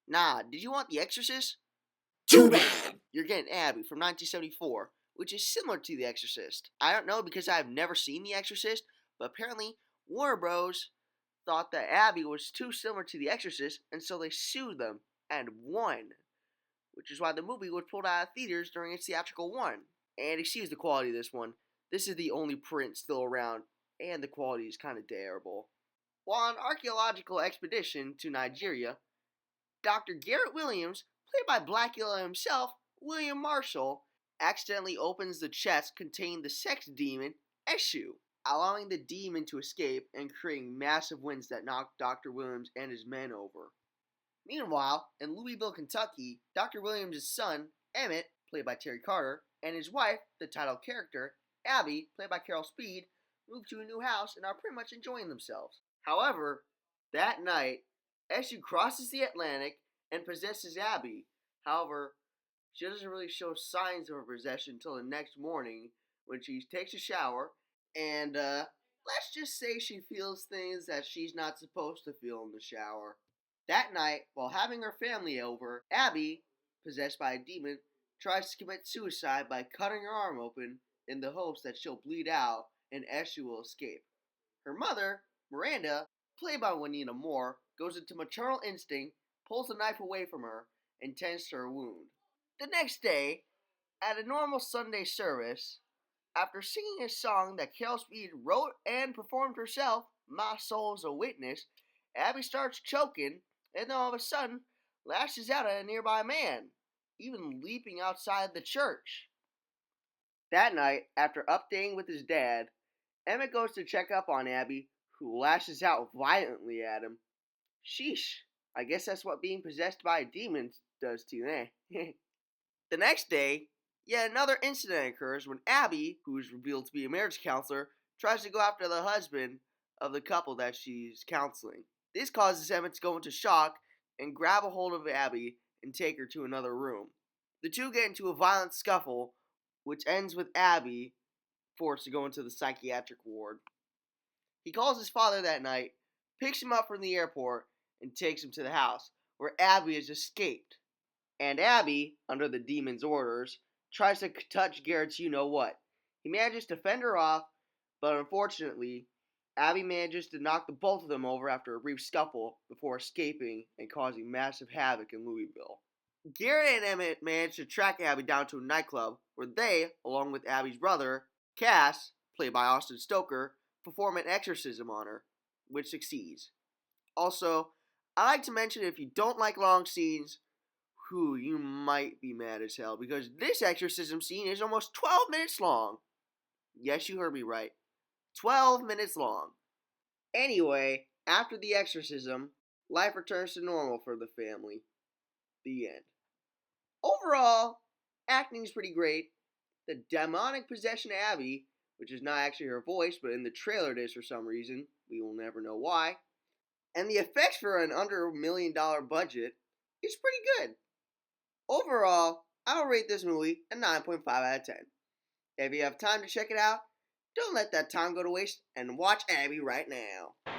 Nah, did you want The Exorcist? Too bad. You're getting Abby from 1974, which is similar to The Exorcist. I don't know because I've never seen The Exorcist, but apparently Warner Bros. Thought that Abby was too similar to The Exorcist, and so they sued them and won. Which is why the movie was pulled out of theaters during its theatrical run. And excuse the quality of this one. This is the only print still around, and the quality is kind of terrible. While on an archaeological expedition to Nigeria, Dr. Garrett Williams, played by Blackula himself, William Marshall, accidentally opens the chest containing the sex demon, Eshu, allowing the demon to escape and creating massive winds that knock Dr. Williams and his men over. Meanwhile, in Louisville, Kentucky, Dr. Williams' son, Emmett, played by Terry Carter, and his wife, the title character, Abby, played by Carol Speed, move to a new house and are pretty much enjoying themselves. However, that night, Eshu crosses the Atlantic and possesses Abby. However, she doesn't really show signs of her possession until the next morning when she takes a shower and, let's just say she feels things that she's not supposed to feel in the shower. That night, while having her family over, Abby, possessed by a demon, tries to commit suicide by cutting her arm open in the hopes that she'll bleed out and Eshu will escape. Her mother, Miranda, played by Juanita Moore, goes into maternal instinct, pulls the knife away from her, and tends to her wound. The next day, at a normal Sunday service, after singing a song that Carol Speed wrote and performed herself, My Soul's a Witness, Abby starts choking, and then all of a sudden, lashes out at a nearby man, even leaping outside the church. That night, after updating with his dad, Emmett goes to check up on Abby, who lashes out violently at him. Sheesh, I guess that's what being possessed by a demon does to you, eh? The next day, yet another incident occurs when Abby, who is revealed to be a marriage counselor, tries to go after the husband of the couple that she's counseling. This causes Emmett to go into shock and grab a hold of Abby and take her to another room. The two get into a violent scuffle, which ends with Abby forced to go into the psychiatric ward. He calls his father that night, picks him up from the airport, and takes him to the house, where Abby has escaped. And Abby, under the demon's orders, tries to touch Garrett's you-know-what. He manages to fend her off, but unfortunately, Abby manages to knock the both of them over after a brief scuffle before escaping and causing massive havoc in Louisville. Garrett and Emmett manage to track Abby down to a nightclub where they, along with Abby's brother, Cass, played by Austin Stoker, perform an exorcism on her, which succeeds. Also, I like to mention if you don't like long scenes, you might be mad as hell because this exorcism scene is almost 12 minutes long. Yes, you heard me right. 12 minutes long. Anyway, after the exorcism, life returns to normal for the family. The end. Overall, acting is pretty great. The demonic possession of Abby, which is not actually her voice, but in the trailer it is for some reason, we will never know why, and the effects for an under $1 million budget is pretty good. Overall, I'll rate this movie a 9.5 out of 10. If you have time to check it out, don't let that time go to waste and watch Abby right now.